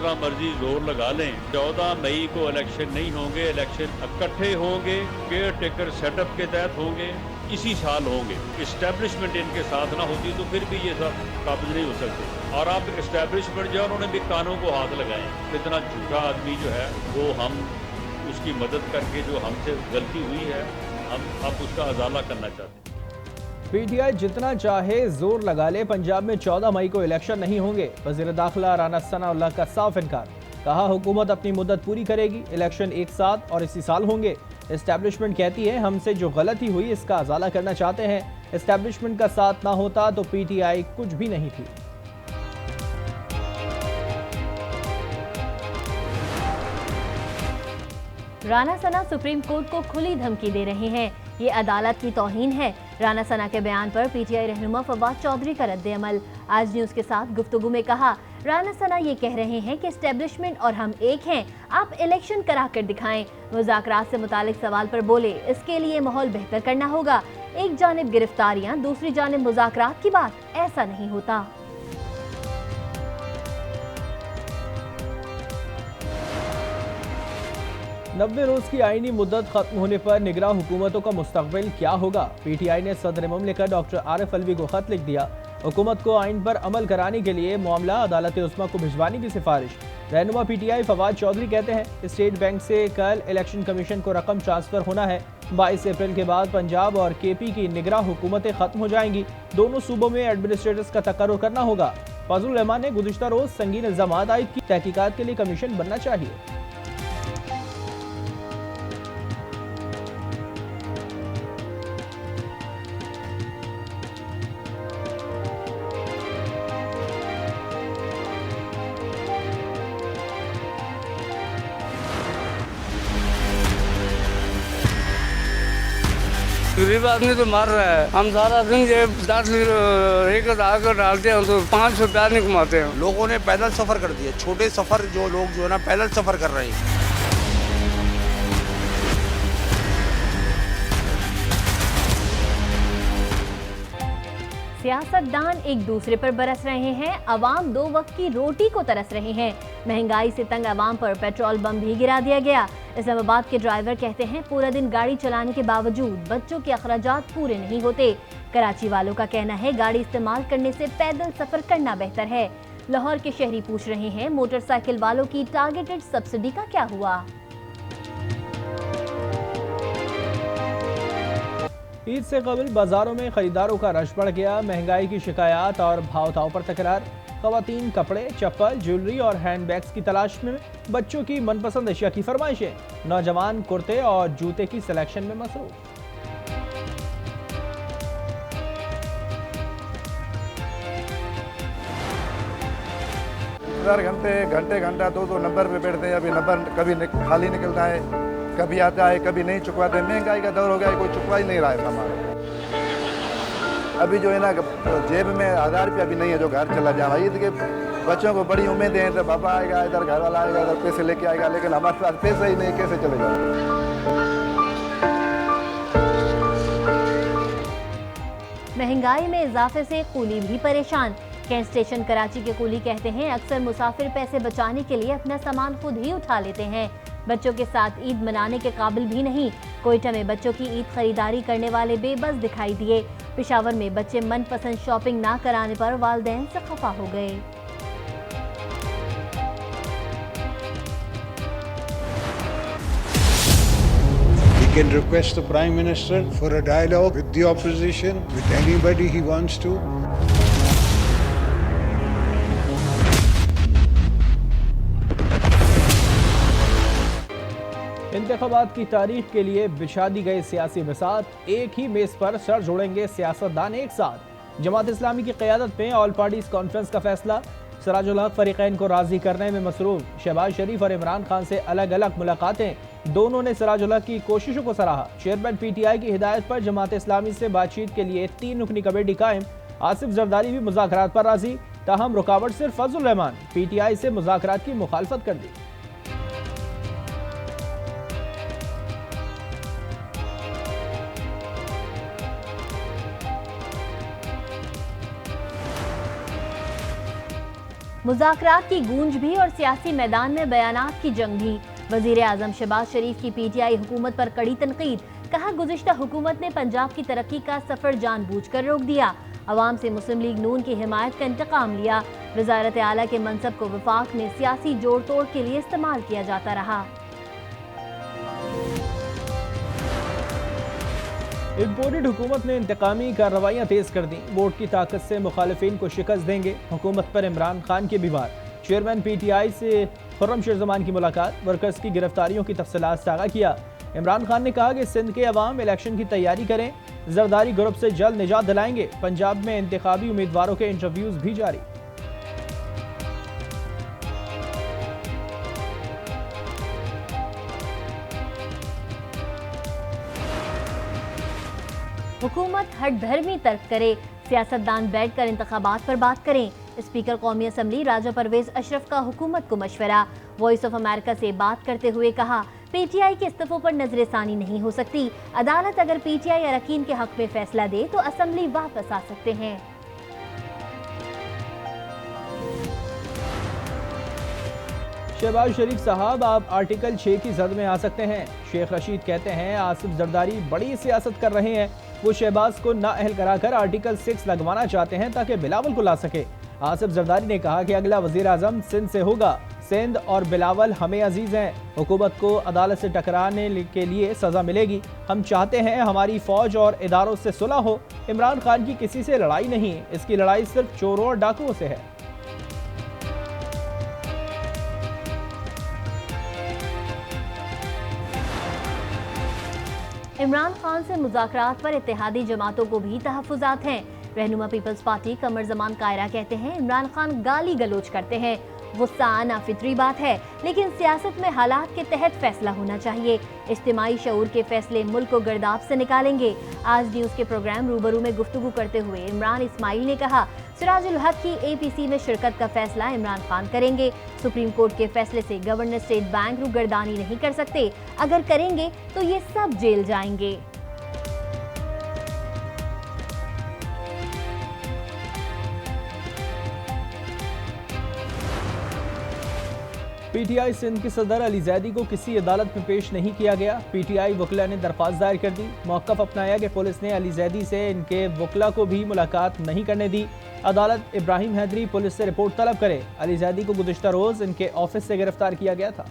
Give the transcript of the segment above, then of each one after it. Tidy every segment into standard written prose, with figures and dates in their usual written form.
जितना मर्जी जोर लगा लें, 14 मई को इलेक्शन नहीं होंगे। इलेक्शन इकट्ठे होंगे, केयर टेकर सेटअप के तहत होंगे, इसी साल होंगे। इस्टेब्लिशमेंट इनके साथ ना होती तो फिर भी ये सब काबिज नहीं हो सकते। और आप इस्टेब्लिशमेंट जो उन्होंने भी कानों को हाथ लगाए, इतना झूठा आदमी जो है वो हम उसकी मदद करके जो हमसे गलती हुई है हम अब उसका अजाला करना चाहते हैं। पीटीआई जितना चाहे जोर लगा ले, पंजाब में 14 मई को इलेक्शन नहीं होंगे। वजीर दाखिला राना सनाउल्लाह का साफ इनकार। कहा हुकूमत अपनी मुद्दत पूरी करेगी, इलेक्शन एक साथ और इसी साल होंगे। एस्टैब्लिशमेंट कहती है हमसे जो गलती हुई इसका अजाला करना चाहते हैं। एस्टैब्लिशमेंट का साथ ना होता तो पीटीआई कुछ भी नहीं थी। राना सना सुप्रीम कोर्ट को खुली धमकी दे रहे हैं, ये अदालत की तौहीन है। राना सना के बयान पर पीटीआई रहनुमा फवाद चौधरी का रद्द अमल। आज न्यूज के साथ गुफ्तगू में कहा, राना सना ये कह रहे हैं कि एस्टेब्लिशमेंट और हम एक हैं, आप इलेक्शन करा कर दिखाएं। मुज़ाकरात से मुतालिक सवाल पर बोले, इसके लिए माहौल बेहतर करना होगा। एक जानिब गिरफ्तारियां, दूसरी जानिब मुज़ाकरात की बात, ऐसा नहीं होता। 90 रोज की आईनी मुद्दत खत्म होने पर निगरान हुकूमतों का मुस्तकबिल क्या होगा। पीटीआई ने सदर मुमलिकत डॉक्टर आरिफ अलवी को खत लिख दिया। हुकूमत को आइन पर अमल कराने के लिए मामला अदालत उस्मा को भिजवाने की सिफारिश। रहनुमा पीटीआई फवाद चौधरी कहते हैं, स्टेट बैंक से कल इलेक्शन कमीशन को रकम ट्रांसफर होना है। 22 अप्रैल के बाद पंजाब और केपी की निगरान हुकूमतें खत्म हो जाएंगी। दोनों सूबों में एडमिनिस्ट्रेटर्स का तकर्रुर करना होगा। फजलुर रहमान ने गुज़िश्ता रोज संगीन इल्जामात आयद की, तहकीकात के लिए कमीशन बनना चाहिए। गरीब आदमी तो मार रहा है। हम सारा दिन ये 10 लीटर आकर डालते हैं तो 500 रुपया नहीं कमाते हैं। लोगों ने पैदल सफर कर दिया, छोटे सफर जो लोग जो है ना पैदल सफर कर रहे हैं। सियासतदान एक दूसरे पर बरस रहे हैं, अवाम 2 वक्त की रोटी को तरस रहे हैं। महंगाई से तंग अवाम पर पेट्रोल बम भी गिरा दिया गया। इस्लामाबाद के ड्राइवर कहते हैं, पूरा दिन गाड़ी चलाने के बावजूद बच्चों के अखराजात पूरे नहीं होते। कराची वालों का कहना है, गाड़ी इस्तेमाल करने से पैदल सफर करना बेहतर है। लाहौर के शहरी पूछ रहे हैं, मोटरसाइकिल वालों की टारगेटेड सब्सिडी का क्या हुआ। ईद से कबल बाजारों में खरीदारों का रश बढ़ गया। महंगाई की शिकायत और भाव ताव पर तकरार। खवातीन कपड़े, चप्पल, ज्वेलरी और हैंडबैग्स की तलाश में, बच्चों की मनपसंद अशिया की फरमाइशें। नौजवान कुर्ते और जूते की सिलेक्शन में मसरूफ। घंटा 2 नंबर पे बैठते हैं। अभी नंबर कभी खाली निकलता है, कभी आता है, कभी नहीं चुकवाते। महंगाई का दौर हो गया, कोई चुकवा ही नहीं रहा है हमारा। अभी जो है ना जेब में 1000 रुपया भी नहीं है जो घर चला जाए। ईद के बच्चों को बड़ी उम्मीदें हैं, तो पापा आएगा इधर, घर वाला आएगा इधर, पैसे लेके आएगा, लेकिन हमारे पास पैसा ही नहीं, कैसे चले जाए। महंगाई में इजाफे से कूली भी परेशान। कैंट स्टेशन कराची के कूली कहते हैं, अक्सर मुसाफिर पैसे बचाने के लिए अपना सामान खुद ही उठा लेते हैं। बच्चों के साथ ईद मनाने के काबिल भी नहीं। कोयटा में बच्चों की ईद खरीदारी करने वाले बेबस दिखाई दिए। पेशावर में बच्चे मनपसंद शॉपिंग ना कराने पर वालिदैन से खफा हो गए। He can request the Prime Minister for a dialogue with the opposition, with anybody he wants to. इंतखाबात की तारीख के लिए बिछा दी गई सियासी बिसात, एक ही मेज पर सर जोड़ेंगे सियासतदान एक साथ। जमात इस्लामी की क़यादत में ऑल पार्टीज कॉन्फ्रेंस का फैसला। सिराजुल हक फरीकैन को राजी करने में मसरूफ। शहबाज शरीफ और इमरान खान से अलग अलग मुलाकातें। दोनों ने सिराजुल हक की कोशिशों को सराहा। चेयरमैन पीटीआई की हिदायत पर जमात इस्लामी से बातचीत के लिए 3 रुकनी कमेटी कायम। आसिफ जरदारी भी मुज़ाकरात पर राजी, ताहम रुकावट सिर्फ फजलुर रहमान। पीटीआई से मुज़ाकरात की मुखालफत कर दी। मुज़ाकरात की गूंज भी और सियासी मैदान में बयानात की जंग भी। वजीर आजम शहबाज शरीफ की पीटीआई हुकूमत पर कड़ी तनकीद। कहा, गुज़िश्ता हुकूमत ने पंजाब की तरक्की का सफर जानबूझकर रोक दिया। अवाम से मुस्लिम लीग नून की हिमायत का इंतकाम लिया। वज़ारत आला के मनसब को वफाक में सियासी जोड़ तोड़ के लिए इस्तेमाल किया जाता रहा। इम्पोर्टेड हुकूमत ने इंतकामी कार्रवाइयाँ तेज़ कर दी। वोट की ताकत से मुखालिफिन को शिकस्त देंगे। हुकूमत पर इमरान खान के भी वार। चेयरमैन पीटीआई से खुर्रम शेरजमान की मुलाकात। वर्कर्स की गिरफ्तारियों की तफसीलात सागा किया। इमरान खान ने कहा कि सिंध के अवाम इलेक्शन की तैयारी करें। जरदारी ग्रुप से जल्द निजात दिलाएंगे। पंजाब में इंतखाबी उम्मीदवारों के इंटरव्यूज भी जारी। हुकूमत हठधर्मी तर्क करे, सियासतदान बैठकर इंतखाबात पर बात करें। स्पीकर कौमी असम्बली राजा परवेज अशरफ का हुकूमत को मशवरा। वॉइस ऑफ अमेरिका से बात करते हुए कहा, पीटीआई के इस्तीफों पर नजरसानी नहीं हो सकती। अदालत अगर पीटीआई अरकान के हक में फैसला दे तो असम्बली वापस आ सकते हैं। शहबाज शरीफ साहब, आप आर्टिकल 6 की जद में आ सकते हैं। शेख रशीद कहते हैं आसिफ जरदारी बड़ी सियासत कर रहे हैं। वो शहबाज को नाअहल कराकर आर्टिकल 6 लगवाना चाहते हैं ताकि बिलावल को ला सके। आसिफ जरदारी ने कहा कि अगला वजीर आजम सिंध से होगा। सिंध और बिलावल हमें अजीज हैं। हुकूमत को अदालत से टकराने के लिए सजा मिलेगी। हम चाहते हैं हमारी फौज और इदारों से सुलह हो। इमरान खान की किसी से लड़ाई नहीं, इसकी लड़ाई सिर्फ चोरों और डाकुओं से है। इमरान खान से मुज़ाकरात पर इत्तेहादी जमातों को भी तहफ़्फ़ुज़ात हैं। रहनुमा पीपल्स पार्टी कमर जमान कायरा कहते हैं इमरान खान गाली गलोच करते हैं। गुस्सा आना फितरी बात है, लेकिन सियासत में हालात के तहत फैसला होना चाहिए। इज्तिमाई शऊर के फैसले मुल्क को गर्दाब से निकालेंगे। आज न्यूज़ के प्रोग्राम रूबरू में गुफ्तगू करते हुए इमरान इस्माइल ने कहा, सिराजुल हक की एपीसी में शिरकत का फैसला इमरान खान करेंगे। सुप्रीम कोर्ट के फैसले से गवर्नर स्टेट बैंक रूगर्दानी नहीं कर सकते। अगर करेंगे तो ये सब जेल जाएंगे। पीटीआई सिंध के सदर अली जैदी को किसी अदालत में पेश नहीं किया गया। पीटीआई वकला ने दरख्वास्त दायर कर दी। मौक़िफ़ अपनाया कि पुलिस ने अली जैदी से इनके वकला को भी मुलाकात नहीं करने दी। अदालत इब्राहिम हैदरी पुलिस से रिपोर्ट तलब करे। अली जैदी को गुज़िश्ता रोज़ इनके ऑफिस से गिरफ्तार किया गया था।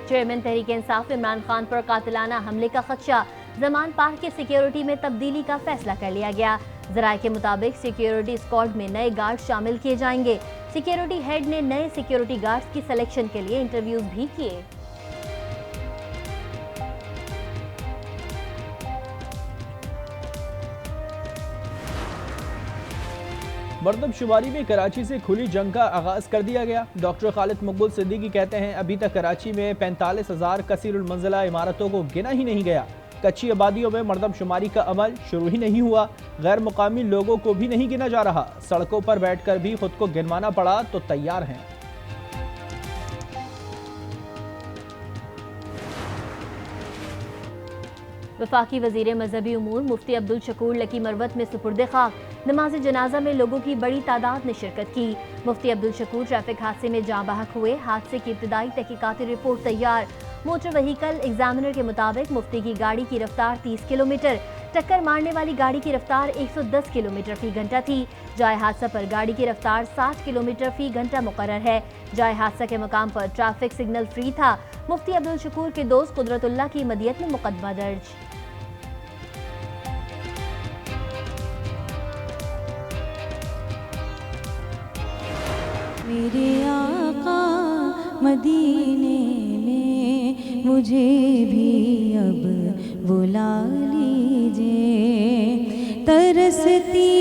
चेयरमैन तहरीक इंसाफ इमरान खान पर कातिलाना हमले का खदशा। जमान पार्क की सिक्योरिटी में तब्दीली का फैसला कर लिया गया। जराये के मुताबिक सिक्योरिटी स्क्वाड में नए गार्ड शामिल किए जाएंगे। सिक्योरिटी हेड ने नए सिक्योरिटी गार्ड्स की सिलेक्शन के लिए इंटरव्यूज भी किए। मरदमशुमारी में कराची से खुली जंग का आगाज कर दिया गया। डॉक्टर खालिद मकबूल सिद्दीकी कहते हैं अभी तक कराची में 45,000 कसीरुल मंजिला इमारतों को गिना ही नहीं गया। कच्ची आबादियों में मरदमशुमारी का अमल शुरू ही नहीं हुआ। गैर मुकामी लोगों को भी नहीं गिना जा रहा। सड़कों पर बैठकर भी खुद को गिनवाना पड़ा तो तैयार हैं। वफाकी वजीर मजहबी उमूर मुफ्ती अब्दुल शकूर लकी मरवत में सुपुर्द खाक। नमाज जनाजा में लोगों की बड़ी तादाद ने शिरकत की। मुफ्ती अब्दुल शकूर ट्रैफिक हादसे में जाँ बहक हुए। हादसे की इब्तदाई तहकीकाती रिपोर्ट तैयार। मोटर व्हीकल एग्जामिनर के मुताबिक मुफ्ती की गाड़ी की रफ्तार 30 किलोमीटर, टक्कर मारने वाली गाड़ी की रफ्तार 110 किलोमीटर फी घंटा थी। जाए हादसा पर गाड़ी की रफ्तार 60 किलोमीटर फी घंटा मुकर्रर है। जाए हादसा के मकाम पर ट्रैफिक सिग्नल फ्री था। मुफ्ती अब्दुल शकूर के दोस्त कुदरतुल्लाह की मदियत में मुकदमा दर्ज। मेरे आका मदीने में मुझे भी अब बुला लीजिए। तरसती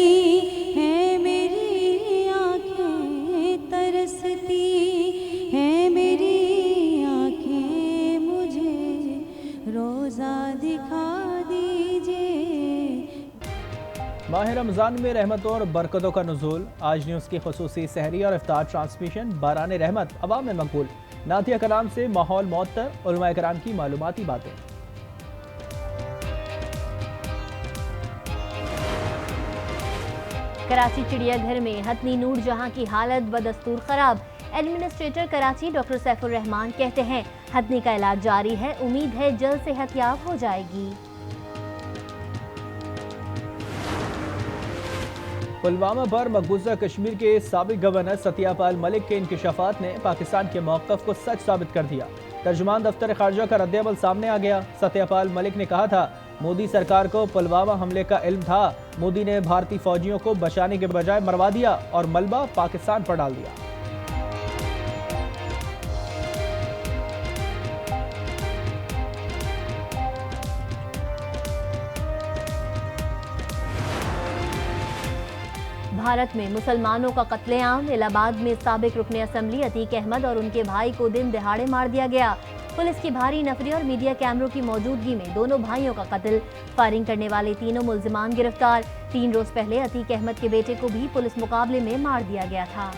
है मेरी आँखें, तरसती है मेरी आँखें, मुझे रोज़ा दिखा दीजिए। माह रमज़ान में रहमतों और बरकतों का नुज़ूल। आज न्यूज़ की ख़ुसूसी सहरी और इफ्तार ट्रांसमिशन बारान रहमत अवाम में मकबूल। नातिया कलाम से माहौल मुअत्तर, उलमाए कराम की मालूमाती बातें। कराची चिड़ियाघर में हथनी नूरजहां की हालत बदस्तूर खराब। एडमिनिस्ट्रेटर कराची डॉक्टर सैफुर रहमान कहते हैं हथनी का इलाज जारी है, उम्मीद है जल्द सेहतयाब हो जाएगी। पुलवामा पर मकबूजा कश्मीर के साबिक गवर्नर सत्यपाल मलिक के इंकशाफात ने पाकिस्तान के मौक़िफ़ को सच साबित कर दिया। तर्जुमान दफ्तर ख़ारजा का रद्द-ए-अमल सामने आ गया। सत्यपाल मलिक ने कहा था मोदी सरकार को पुलवामा हमले का इल्म था, मोदी ने भारतीय फौजियों को बचाने के बजाय मरवा दिया और मलबा पाकिस्तान पर डाल दिया। भारत में मुसलमानों का कत्लेआम। इलाहाबाद में साबिक रुकने असम्बली अतीक अहमद और उनके भाई को दिन दिहाड़े मार दिया गया। पुलिस की भारी नफरी और मीडिया कैमरों की मौजूदगी में दोनों भाइयों का कत्ल। फायरिंग करने वाले तीनों मुल्जिमान गिरफ्तार। 3 रोज पहले अतीक अहमद के बेटे को भी पुलिस मुकाबले में मार दिया गया था।